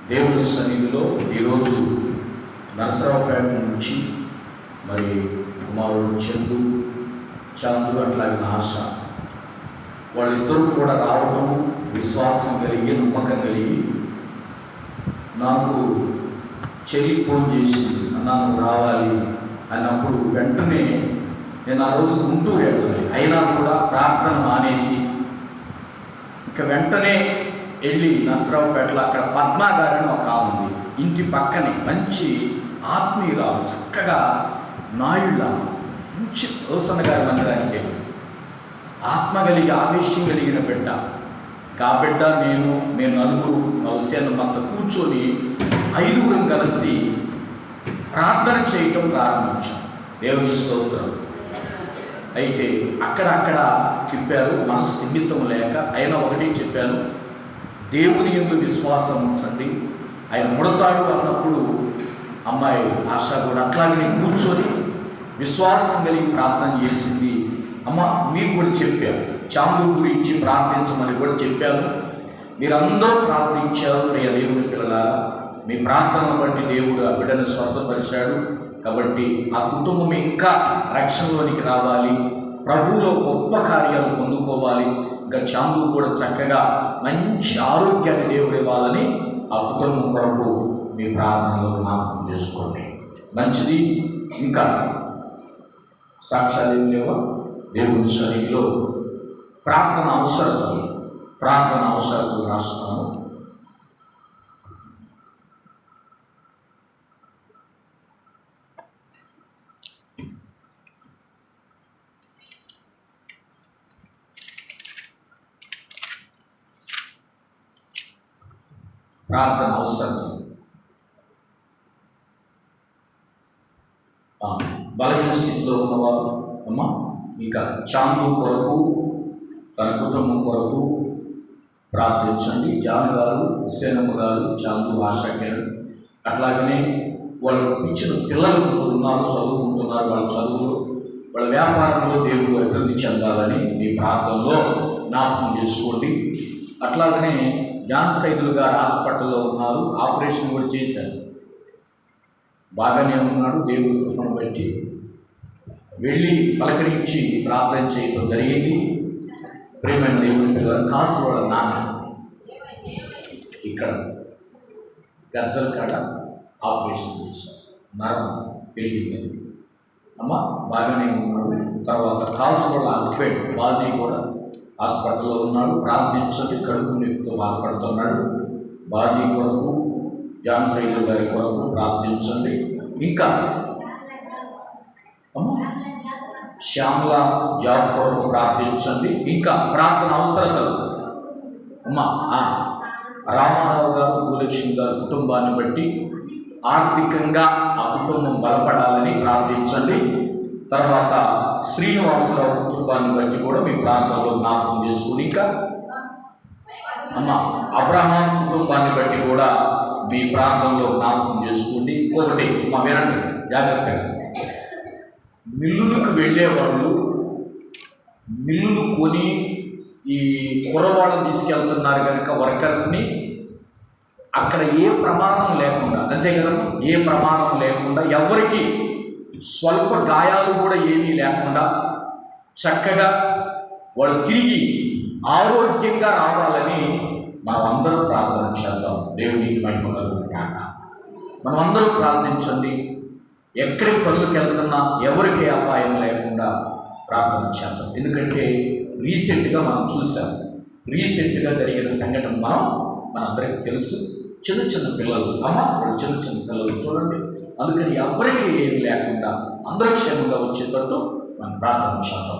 దేవుని సన్నిధిలో ఈరోజు నరసరావుపేట నుంచి మరి కుమారుడు చందు అట్లాగే ఆశ వాళ్ళిద్దరూ కూడా రావడం, విశ్వాసం కలిగి నమ్మకం కలిగి నాకు చెల్లి ఫోన్ చేసింది, అన్నాను రావాలి అన్నప్పుడు వెంటనే నేను ఆ రోజు గుంటూరు వెళ్ళాలి, అయినా కూడా ప్రార్థన మానేసి ఇక వెంటనే వెళ్ళి నరసరావుపేటలో అక్కడ పద్మా గారని ఒక ఉంది, ఇంటి పక్కనే మంచి ఆత్మీయురాలు, చక్కగా నాయుళ్ళ మంచి రోసన్న గారి మందిరానికి వెళ్ళి ఆత్మ కలిగి ఆవేశం కలిగిన బిడ్డ. ఆ బిడ్డ నేను నలుగురు అవసరంతా కూర్చొని 5 కలిసి ప్రార్థన చేయటం ప్రారంభించాం. దేవుని స్తోత్రం. అయితే అక్కడక్కడ తిప్పారు, మన స్థిమితం లేక. అయినా ఒకటి చెప్పాను, దేవుని యందు విశ్వాసం ఉంచండి, ఆయన ముడతాడు అన్నప్పుడు అమ్మాయి ఆశ కూడా అట్లాగే కూర్చొని విశ్వాసం కలిగి ప్రార్థన చేసింది. అమ్మ మీకు కూడా చెప్పాను, చాందు గురించి ప్రార్థించమని కూడా చెప్పాను. మీరందరూ ప్రార్థించారు. ప్రియ దేవుని పిల్లలారా, మీ ప్రార్థనను బట్టి దేవుడు ఆ బిడ్డను స్వస్థపరిచాడు. కాబట్టి ఆ కుటుంబం ఇంకా రక్షణలోనికి రావాలి, ప్రభువులో గొప్ప కార్యాలు పొందుకోవాలి. ఇంకా చాందు కూడా చక్కగా మంచి ఆరోగ్యాన్ని దేవుడు ఇవ్వాలని ఆ కుటుంబం కొరకు మీ ప్రార్థనలో జ్ఞాపకం చేసుకోండి. మంచిది. ఇంకా సాక్ష్యాలు ఏం లేవా? దేవుని సన్నిధిలో ప్రార్థన అవసరతలు రాస్తాను. ప్రార్థన అవసరం. బలహీన స్థితిలో ఉన్నవారు అమ్మ ఇక చాందు కొరకు, తన కుటుంబం కొరకు ప్రార్థించండి. జాన్ గారు, హుస్సేనమ్మ గారు, చాందు, ఆశాకిరణ్, అట్లాగనే వాళ్ళు ఇచ్చిన పిల్లలు ఉన్నారు, చదువుకుంటున్నారు. వాళ్ళ చదువులు, వాళ్ళ వ్యాపారంలో దేవుడు అభివృద్ధి చెందాలని మీ ప్రార్థనలో జ్ఞాపకం చేసుకోండి. అట్లాగనే జాన్ సైదులు గారు హాస్పిటల్లో ఉన్నారు, ఆపరేషన్ కూడా చేశారు, బాగానే ఉన్నాడు. దేవుడి కృపను బట్టి వెళ్ళి పలకరించి ప్రార్థన చేయటం జరిగింది. ప్రేమైన దేవుని పిల్లలు, కాసు వాళ్ళ నాన్న ఇక్కడ గజ్జల కాడ ఆపరేషన్ చేశారు, నరం పెరిగింది. అమ్మ బాగానే ఉన్నాడు. తర్వాత కాసు వాళ్ళ హస్బెండ్ బాజీ కూడా హాస్పిటల్లో ఉన్నాడు. ప్రార్థించండి, కడుపు నొప్పితో బాధపడుతున్నాడు. బాజీ కొరకు, జాన్ సైదు గారి కొరకు ప్రార్థించండి. ఇంకా శ్యామల జాబ్ కొరకు ప్రార్థించండి. ఇంకా ప్రార్థన అవసరతలు అమ్మ రామారావు గారు, భూలక్ష్మి గారు కుటుంబాన్ని బట్టి ఆర్థికంగా ఆ కుటుంబం బలపడాలని ప్రార్థించండి. తర్వాత శ్రీనివాసరావు కుటుంబాన్ని బట్టి కూడా మీ ప్రార్థనలో జ్ఞాపకం చేసుకుని, ఇంకా అమ్మ అబ్రహాం కుటుంబాన్ని బట్టి కూడా మీ ప్రాంతంలో జ్ఞాపకం చేసుకోండి. ఇంకొకటి మా వినండి జాగ్రత్తగా, మిల్లులకు వెళ్ళేవాళ్ళు మిల్లులు కొని ఈ కుర్రవాళ్ళని తీసుకెళ్తున్నారు కనుక వర్కర్స్ని, అక్కడ ఏ ప్రమాదం లేకుండా, అంతే కదా, ఏ ప్రమాదం లేకుండా, ఎవరికి స్వల్ప గాయాలు కూడా ఏమీ లేకుండా చక్కగా వాళ్ళు తిరిగి ఆరోగ్యంగా రావాలని మనం అందరూ ప్రార్థన చేద్దాం. దేవునికి మహిమ కలుగుగాక. మనం అందరూ ప్రార్థించండి. ఎక్కడికి పనులకు వెళ్తున్నా ఎవరికి అపాయం లేకుండా ప్రార్థన చేద్దాం. ఎందుకంటే రీసెంట్గా మనం చూసాం, రీసెంట్గా జరిగిన సంఘటన మనందరికీ తెలుసు. చిన్న పిల్లలు, అమ్మ వాళ్ళు చిన్న పిల్లలు చూడండి. అందుకని ఎవరికి ఏమి లేకుండా అందరూ క్షేమంగా వచ్చేటట్టు మనం ప్రార్థన చేద్దాం.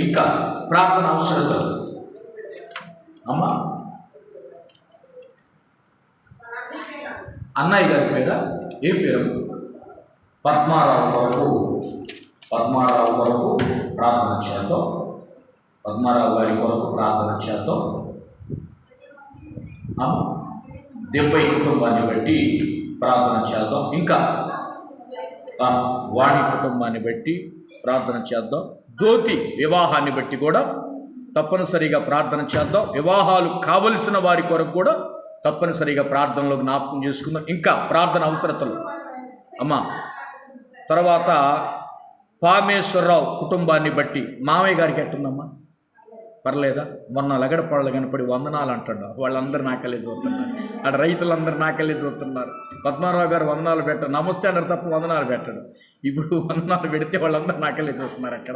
ఇంకా ప్రార్థన అవసరతలు అమ్మ అన్నయ్య గారి పేర ఏ పేరు? పద్మారావు కొరకు ప్రార్థన చేద్దాం. పద్మారావు గారి కొరకు ప్రార్థన చేద్దాం. దెబ్బై కుటుంబాన్ని బట్టి ప్రార్థన చేద్దాం. ఇంకా వాణి కుటుంబాన్ని బట్టి ప్రార్థన చేద్దాం. జ్యోతి వివాహాన్ని బట్టి కూడా తప్పనిసరిగా ప్రార్థన చేద్దాం. వివాహాలు కావలసిన వారి కొరకు కూడా తప్పనిసరిగా ప్రార్థనలో జ్ఞాపకం చేసుకుందాం. ఇంకా ప్రార్థన అవసరతలు అమ్మా. తర్వాత పామేశ్వరరావు కుటుంబాన్ని బట్టి మామయ్య గారికి ఎట్టుందమ్మా? పర్లేదా? మొన్న లగడపాళ్ళు కనపడి వందనాలు అంటాడు. వాళ్ళందరూ నాకెళ్ళి చూస్తున్నారు, అక్కడ రైతులందరూ నాకెళ్ళి చూస్తున్నారు. పద్మారావు గారు వందనాలు పెట్టాడు, నమస్తే అన్నారు తప్ప వందనాలు పెట్టాడు. ఇప్పుడు వందనాలు పెడితే వాళ్ళందరూ నాకెళ్ళి చూస్తున్నారు. అక్కడ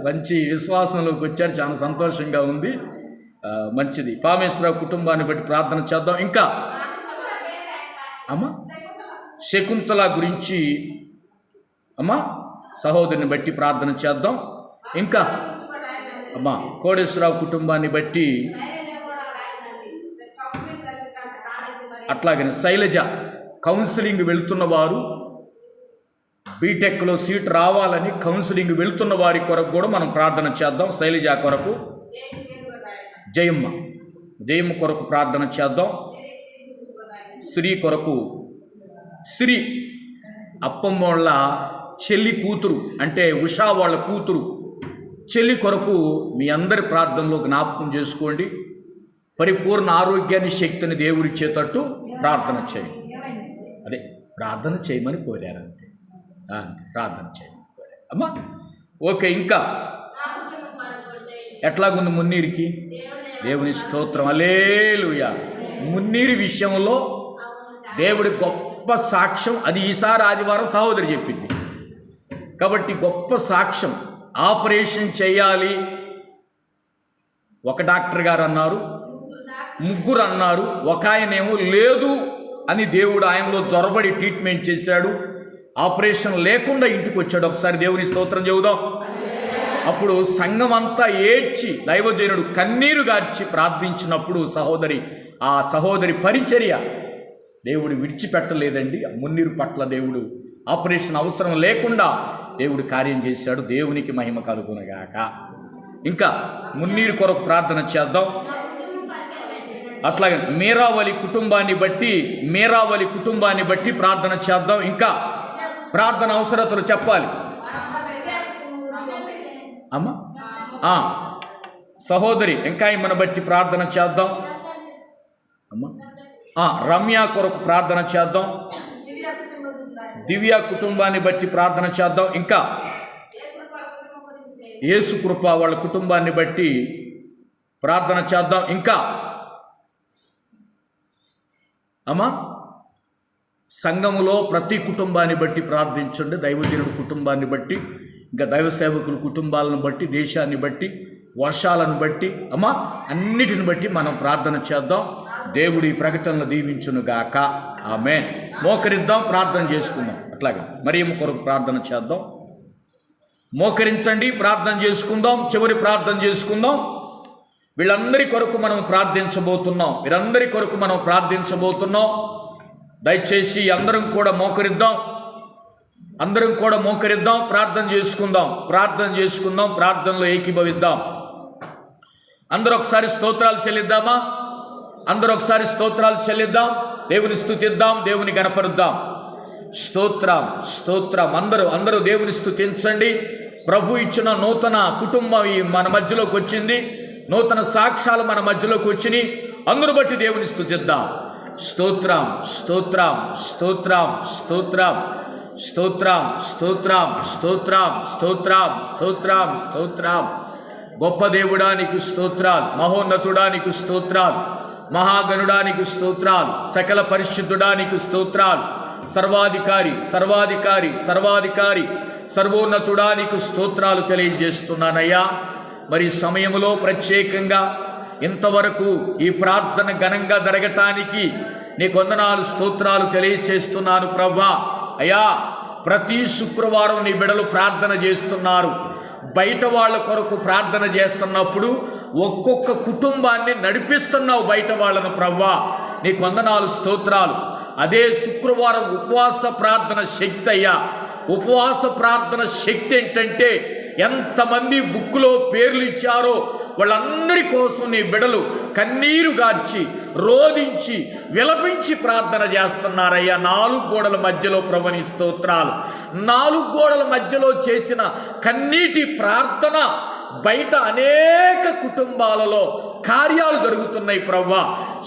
మంచి విశ్వాసంలోకి వచ్చారు, చాలా సంతోషంగా ఉంది. మంచిది. పామేశ్వరరావు కుటుంబాన్ని బట్టి ప్రార్థన చేద్దాం. ఇంకా అమ్మా శకుంతల గురించి అమ్మా సహోదరిని బట్టి ప్రార్థన చేద్దాం. ఇంకా అమ్మా కోడేశ్వరరావు కుటుంబాన్ని బట్టి, అట్లాగనే శైలజ కౌన్సిలింగ్ వెళ్తున్న వారు, బీటెక్లో సీట్ రావాలని కౌన్సిలింగ్ వెళ్తున్న వారి కొరకు కూడా మనం ప్రార్థన చేద్దాం. శైలజ కొరకు, జయమ్మ కొరకు ప్రార్థన చేద్దాం. శ్రీ కొరకు, శ్రీ అప్పమ్మ వాళ్ళ చెల్లి కూతురు, అంటే ఉషా వాళ్ళ కూతురు చెల్లి కొరకు మీ అందరి ప్రార్థనలో జ్ఞాపకం చేసుకోండి. పరిపూర్ణ ఆరోగ్యాన్ని, శక్తిని దేవుడిచ్చేటట్టు ప్రార్థన చేయండి. అదే ప్రార్థన చేయమని కోరారు, అంతే. ప్రార్థన చేయమని కోరారు అమ్మా. ఓకే. ఇంకా ఎట్లాగుంది మున్నీరికి? దేవుని స్తోత్రం, హల్లెలూయా. మున్నీరి విషయంలో దేవుడి గొప్ప సాక్ష్యం. అది ఈసారి ఆదివారం సహోదరి చెప్పింది కాబట్టి గొప్ప సాక్ష్యం. ఆపరేషన్ చేయాలి, ఒక డాక్టర్ గారు అన్నారు, ముగ్గురు అన్నారు, ఒక ఆయనేమో లేదు అని దేవుడు ఆయనలో జొరబడి ట్రీట్మెంట్ చేశాడు. ఆపరేషన్ లేకుండా ఇంటికి వచ్చాడు. ఒకసారి దేవుని స్తోత్రం చెబుదాం. అప్పుడు సంఘం అంతా ఏడ్చి, దైవజనుడు కన్నీరు గార్చి ప్రార్థించినప్పుడు ఆ సహోదరి పరిచర్య దేవుడు విడిచిపెట్టలేదండి. మున్నీరు పట్ల దేవుడు ఆపరేషన్ అవసరం లేకుండా దేవుడు కార్యం చేశాడు. దేవునికి మహిమ కలుగునగాక. ఇంకా మున్నీరు కొరకు ప్రార్థన చేద్దాం. అట్లాగే మేరావలి కుటుంబాన్ని బట్టి ప్రార్థన చేద్దాం. ఇంకా ప్రార్థన అవసరతలు చెప్పాలి అమ్మా. సహోదరి ఇంకా మన బట్టి ప్రార్థన చేద్దాం అమ్మా. రమ్య కొరకు ప్రార్థన చేద్దాం. దివ్య కుటుంబాన్ని బట్టి ప్రార్థన చేద్దాం. ఇంకా యేసుకృప వాళ్ళ కుటుంబాన్ని బట్టి ప్రార్థన చేద్దాం. ఇంకా అమ్మా సంఘములో ప్రతి కుటుంబాన్ని బట్టి ప్రార్థించండి. దైవజనుడి కుటుంబాన్ని బట్టి, ఇంకా దైవ సేవకుల కుటుంబాలను బట్టి, దేశాన్ని బట్టి, వర్షాలను బట్టి అమ్మా అన్నిటిని బట్టి మనం ప్రార్థన చేద్దాం. దేవుడి ప్రకటనలు దీవించునుగాక. ఆమేన్. మోకరిద్దాం, ప్రార్థన చేసుకుందాం. అట్లాగే మరియమ్మ కొరకు ప్రార్థన చేద్దాం. మోకరించండి, ప్రార్థన చేసుకుందాం. చివరి ప్రార్థన చేసుకుందాం. వీళ్ళందరి కొరకు మనం ప్రార్థించబోతున్నాం. దయచేసి అందరం కూడా మోకరిద్దాం. ప్రార్థన చేసుకుందాం. ప్రార్థనలో ఏకీభవిద్దాం. అందరూ ఒకసారి స్తోత్రాలు చెల్లిద్దాం. దేవుని స్తుతిద్దాం, దేవుని గణపరుద్దాం. స్తోత్రం. అందరూ దేవుని స్తుతించండి. ప్రభు ఇచ్చిన నూతన కుటుంబం మన మధ్యలోకి వచ్చింది. నూతన సాక్ష్యాలు మన మధ్యలోకి వచ్చినాయి. అందరూ బట్టి దేవుని స్తుతిద్దాం. స్తోత్రం. గొప్ప దేవుడానికి స్తోత్రాలు, మహోన్నతుడానికి స్తోత్రాలు, మహాగణుడానికి స్తోత్రాలు, సకల పరిశుద్ధుడానికి స్తోత్రాలు, సర్వాధికారి సర్వోన్నతుడానికి స్తోత్రాలు తెలియజేస్తున్నానయ్యా. మరి సమయంలో ప్రత్యేకంగా ఇంతవరకు ఈ ప్రార్థన ఘనంగా జరగటానికి నీకు వందనాలు, స్తోత్రాలు తెలియజేస్తున్నాను ప్రభువా. అయ్యా, ప్రతి శుక్రవారం నీ బిడ్డలు ప్రార్థన చేస్తున్నారు. బయట వాళ్ళ కొరకు ప్రార్థన చేస్తున్నప్పుడు ఒక్కొక్క కుటుంబాన్ని నడిపిస్తున్నావు బయట వాళ్ళను ప్రభువా. నీకు వందనాలు, స్తోత్రాలు. అదే శుక్రవారం ఉపవాస ప్రార్థన శక్తి అయ్యా. ఉపవాస ప్రార్థన శక్తి ఏంటంటే ఎంతమంది బుక్లో పేర్లు ఇచ్చారో వాళ్ళందరి కోసం నీ బిడలు కన్నీరు గార్చి రోధించి విలపించి ప్రార్థన చేస్తున్నారయ్యా. 4 గోడల మధ్యలో ప్రభు నీ స్తోత్రాలు. 4 గోడల మధ్యలో చేసిన కన్నీటి ప్రార్థన బయట అనేక కుటుంబాలలో కార్యాలు జరుగుతున్నాయి ప్రభువా.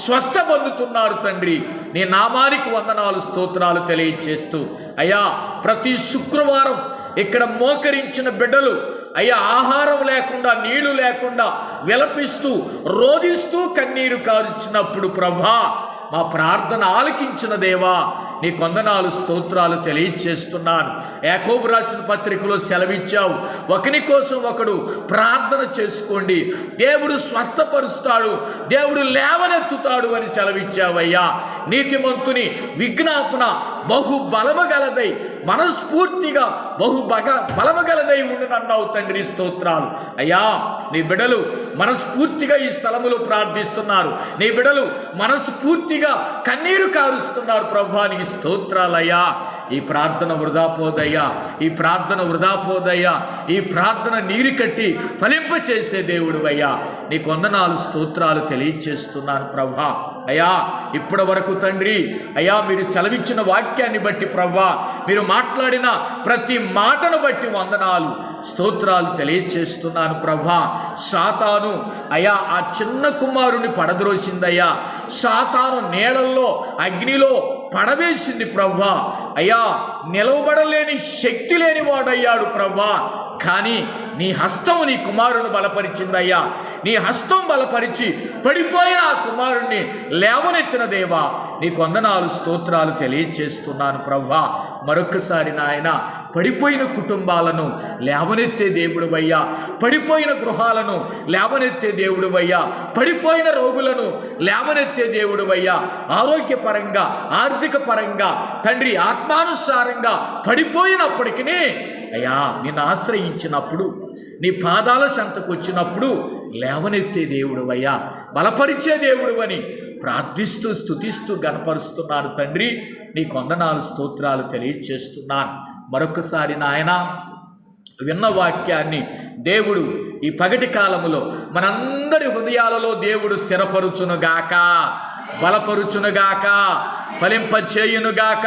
స్వస్థ పొందుతున్నారు తండ్రి. నీ నామానికి వందనాలు స్తోత్రాలు తెలియచేస్తూ అయ్యా, ప్రతి శుక్రవారం ఇక్కడ మోకరించిన బిడ్డలు అయ్యా ఆహారం లేకుండా నీళ్లు లేకుండా విలపిస్తూ రోధిస్తూ కన్నీరు కారుచినప్పుడు ప్రభా మా ప్రార్థన ఆలకించిన దేవా నీ వందనాలు స్తోత్రాలు తెలియచేస్తున్నాను. యాకోబు రాసిన పత్రికలో సెలవిచ్చావు, ఒకని కోసం ఒకడు ప్రార్థన చేసుకోండి, దేవుడు స్వస్థపరుస్తాడు, దేవుడు లేవనెత్తుతాడు అని సెలవిచ్చావయ్యా. నీతిమంతుని విజ్ఞాపన బహు బలమగలదై మనస్ఫూర్తిగా బలమగలదై ఉండునన్నావు తండ్రి. స్తోత్రాలు అయ్యా. నీ బిడలు మనస్ఫూర్తిగా ఈ స్థలములో ప్రార్థిస్తున్నారు. నీ బిడలు మనస్ఫూర్తిగా కన్నీరు కారుస్తున్నారు ప్రభువా. నీకు స్తోత్రాలయ్యా. ఈ ప్రార్థన వృధా పోదయ్యా, ఈ ప్రార్థన వృధా పోదయ్యా. ఈ ప్రార్థన నీరు కట్టి ఫలింపచేసే దేవుడు అయ్యా. నీకు వందనాలు స్తోత్రాలు తెలియచేస్తున్నాను ప్రభువా. అయ్యా ఇప్పటి వరకు తండ్రి అయ్యా మీరు సెలవిచ్చిన వాక్యాన్ని బట్టి ప్రభువా, మీరు మాట్లాడిన ప్రతి మాటను బట్టి వందనాలు స్తోత్రాలు తెలియచేస్తున్నాను ప్రభువా. సాతాను అయ్యా ఆ చిన్న కుమారుని పడద్రోసిందయ్యా. సాతాను నీళ్ళల్లో అగ్నిలో పడవేసింది ప్రభువా. అయ్యా నిలవబడలేని శక్తి లేని వాడయ్యాడు ప్రభువా. కానీ నీ హస్తం నీ కుమారుని బలపరిచిందయ్యా. నీ హస్తం బలపరిచి పడిపోయిన ఆ కుమారుణ్ణి లేవనెత్తిన దేవా నీకు వందనాలు స్తోత్రాలు తెలియచేస్తున్నాను ప్రభువా. మరొక్కసారి నాయన పడిపోయిన కుటుంబాలను లేవనెత్తే దేవుడువయ్యా, పడిపోయిన గృహాలను లేవనెత్తే దేవుడువయ్యా, పడిపోయిన రోగులను లేవనెత్తే దేవుడువయ్యా. ఆరోగ్యపరంగా ఆర్థిక పరంగా తండ్రి ఆత్మానుసారంగా పడిపోయినప్పటికీ అయ్యా నిన్ను ఆశ్రయించినప్పుడు నీ పాదాల సంతకు వచ్చినప్పుడు లేవనెత్తే దేవుడువయ్యా, బలపరిచే దేవుడువని ప్రార్థిస్తూ స్తుతిస్తూ గణపరుస్తున్నారు తండ్రి. నీ వందనాలు స్తోత్రాలు తెలియచేస్తున్నాను. మరొకసారి నాయన విన్న వాక్యాన్ని దేవుడు ఈ పగటి కాలములో మనందరి హృదయాలలో దేవుడు స్థిరపరుచునుగాక, బలపరుచునుగాక, ఫలింపచేయునుగాక.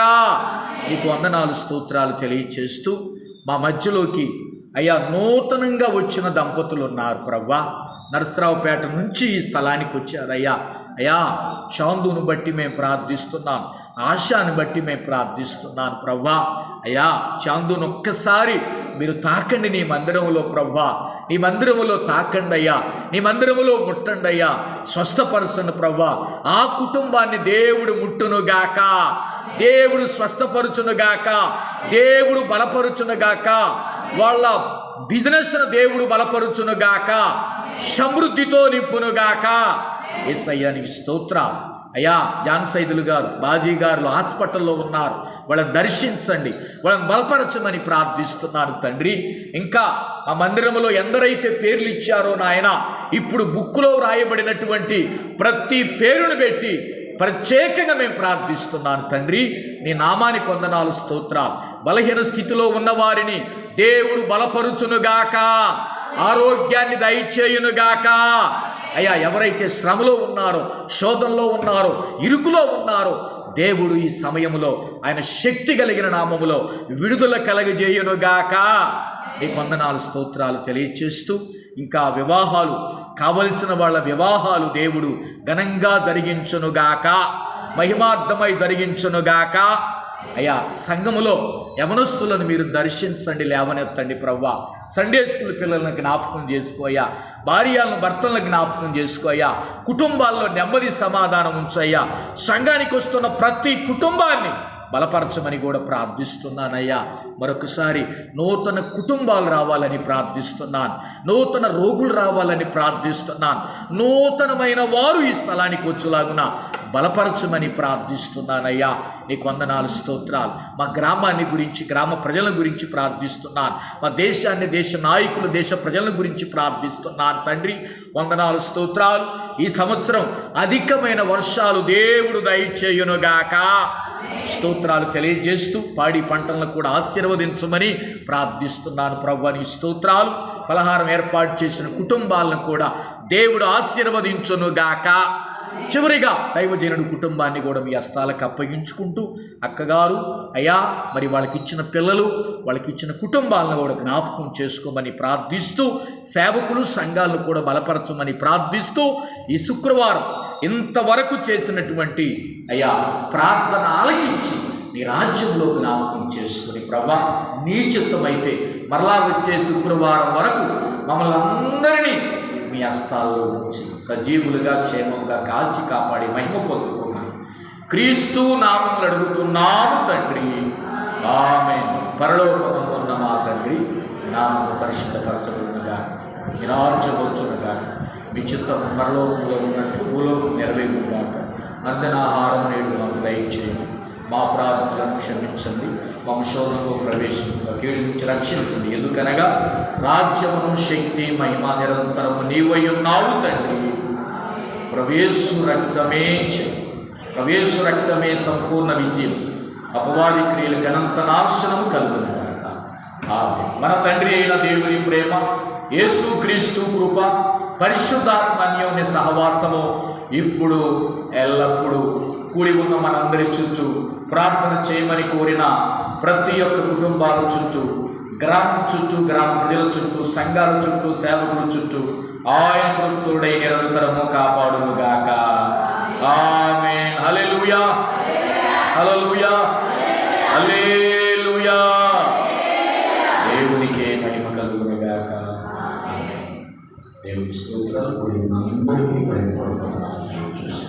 నీకు వందనాలు స్తోత్రాలు తెలియచేస్తూ మా మధ్యలోకి అయ్యా నూతనంగా వచ్చిన దంపతులు ఉన్నారు ప్రవ్వా. నరసరావుపేట నుంచి ఈ స్థలానికి వచ్చారయ్యా. అయ్యా చాందును బట్టి మేము ప్రార్థిస్తున్నాం, ఆశాను బట్టి మేము ప్రార్థిస్తున్నాను ప్రవ్వా. అయ్యా చాందును ఒక్కసారి మీరు తాకండి నీ మందిరంలో ప్రవ్వా, నీ మందిరములో తాకండి అయ్యా, నీ మందిరములో ముట్టండి అయ్యా, స్వస్థపరచండి ప్రవ్వా. ఆ కుటుంబాన్ని దేవుడు ముట్టునుగాక, దేవుడు స్వస్థపరుచునుగాక, దేవుడు బలపరుచునుగాక, వాళ్ళ బిజినెస్ను దేవుడు బలపరుచునుగాక, సమృద్ధితో నింపునుగాక. యేసయ్యా నీకు స్తోత్రం. అయ్యా జాన్సైదులు గారు బాజీ గారు హాస్పిటల్లో ఉన్నారు, వాళ్ళని దర్శించండి, వాళ్ళని బలపరచమని ప్రార్థిస్తున్నారు తండ్రి. ఇంకా ఆ మందిరంలో ఎందరైతే పేర్లు ఇచ్చారో నాయన, ఇప్పుడు బుక్కులో రాయబడినటువంటి ప్రతి పేరును పెట్టి ప్రత్యేకంగా మేము ప్రార్థిస్తున్నాను తండ్రి. నీ నామానికి వందనాలు స్తోత్రాలు. బలహీన స్థితిలో ఉన్నవారిని దేవుడు బలపరుచునుగాక, ఆరోగ్యాన్ని దయచేయునుగాక. అయ్యా ఎవరైతే శ్రమలో ఉన్నారో, శోధనలో ఉన్నారో, ఇరుకులో ఉన్నారో దేవుడు ఈ సమయంలో ఆయన శక్తి కలిగిన నామములో విడుదల కలగజేయునుగాక. నీకు వందనాలు స్తోత్రాలు తెలియచేస్తూ ఇంకా వివాహాలు కావలసిన వాళ్ళ వివాహాలు దేవుడు ఘనంగా జరిగించునుగాక, మహిమార్థమై జరిగించునుగాక. అయ్యా సంఘములో యవనస్తులను మీరు దర్శించండి, లేవనెత్తండి ప్రవ్వా. సండే స్కూల్ పిల్లలను జ్ఞాపకం చేసుకోయ్యా, భార్యలను భర్తలను జ్ఞాపకం చేసుకోయ్యా, కుటుంబాల్లో నెమ్మది సమాధానం ఉంచయ్యా. సంఘానికి వస్తున్న ప్రతి కుటుంబాన్ని బలపరచమని కూడా ప్రార్థిస్తున్నానయ్యా. మరొకసారి నూతన కుటుంబాలు రావాలని ప్రార్థిస్తున్నాను, నూతన రోగులు రావాలని ప్రార్థిస్తున్నాను, నూతనమైన వారు ఈ స్థలానికి వచ్చేలాగున బలపరచమని ప్రార్థిస్తున్నానయ్యా. నీకు వందనాలు స్తోత్రాలు. మా గ్రామాన్ని గురించి, గ్రామ ప్రజల గురించి ప్రార్థిస్తున్నాను, మా దేశాన్ని, దేశ నాయకులు, దేశ ప్రజల గురించి ప్రార్థిస్తున్నాను తండ్రి. వందనాలు స్తోత్రాలు. ఈ సంవత్సరం అధికమైన వర్షాలు దేవుడు దయచేయునుగాక. స్తోత్రాలు తెలియజేస్తూ పాడి పంటలను కూడా ఆశీర్వదించమని ప్రార్థిస్తున్నాను ప్రభువా. నీ స్తోత్రాలు. పలహారం ఏర్పాటు చేసిన కుటుంబాలను కూడా దేవుడు ఆశీర్వదించునుగాక. చివరిగా దైవజనుడు కుటుంబాన్ని కూడా మీ హస్తాలకు అప్పగించుకుంటూ, అక్కగారు అయ్యా మరి వాళ్ళకి ఇచ్చిన పిల్లలు, వాళ్ళకి ఇచ్చిన కుటుంబాలను కూడా జ్ఞాపకం చేసుకోమని ప్రార్థిస్తూ, సేవకులు సంఘాలను కూడా బలపరచమని ప్రార్థిస్తూ, ఈ శుక్రవారం ఇంతవరకు చేసినటువంటి అయ్యా ప్రార్థన ఆలకించి నీ రాజ్యంలో జ్ఞాపకం చేసుకుని, ప్రభా నీ చిత్తమైతే మరలా వచ్చే శుక్రవారం వరకు మమ్మల్ని అందరినీ మీ హస్తాల్లో ఉంచి సజీవులుగా క్షేమంగా కాల్చి కాపాడి మహిమ పొందుకోమని క్రీస్తు నామములు అడుగుతున్నాము తండ్రి, ఆమేన్. పరలోకమందున్న మా తండ్రి, నామము పరిశుద్ధపరచబడునుగా, నీ రాజ్యం వచ్చునుగా, మీ చిత్తం పరలోకంలో ఉన్నట్లు భూలోకం నెరవేరుగాక. అందనాహారం నేడు మాకు దయచేయండి, మా ప్రార్థనలను క్షమించండి, మా శోధనలో ప్రవేశించగా కీడు నుంచి రక్షించండి. ఎందుకనగా రాజ్యమును, శక్తి, మహిమ నిరంతరము నీవై ఉన్నావు తండ్రి. ప్రవేశు రక్తమే సంపూర్ణ విజయం, అపవాది క్రియలకు అనంత నాశనము కలుగును కనుక. ఆమేన్. మన తండ్రి అయిన దేవుని ప్రేమ, యేసుక్రీస్తు కృప, పరిశుద్ధాత్మ అన్యోన్య సహవాసము ఇప్పుడు ఎల్లప్పుడూ కూడి ఉన్న మనందరి చుట్టూ, ప్రార్థన చేయమని కోరిన ప్రతి ఒక్క కుటుంబాల చుట్టూ, గ్రామం చుట్టూ, గ్రామ ప్రజల చుట్టూ, సంఘాల చుట్టూ, సేవకుల చుట్టూ ఆయన కృతుడై నిరంతరము కాపాడునుగాక. ఆమేన్. హల్లెలూయా, హల్లెలూయా, హల్లెలూయా. దేవునికే మహిమ కలుగునుగాక. ఆమేన్. దేవుని స్తోత్రాలు. అందరికీ ప్రేమ చూసి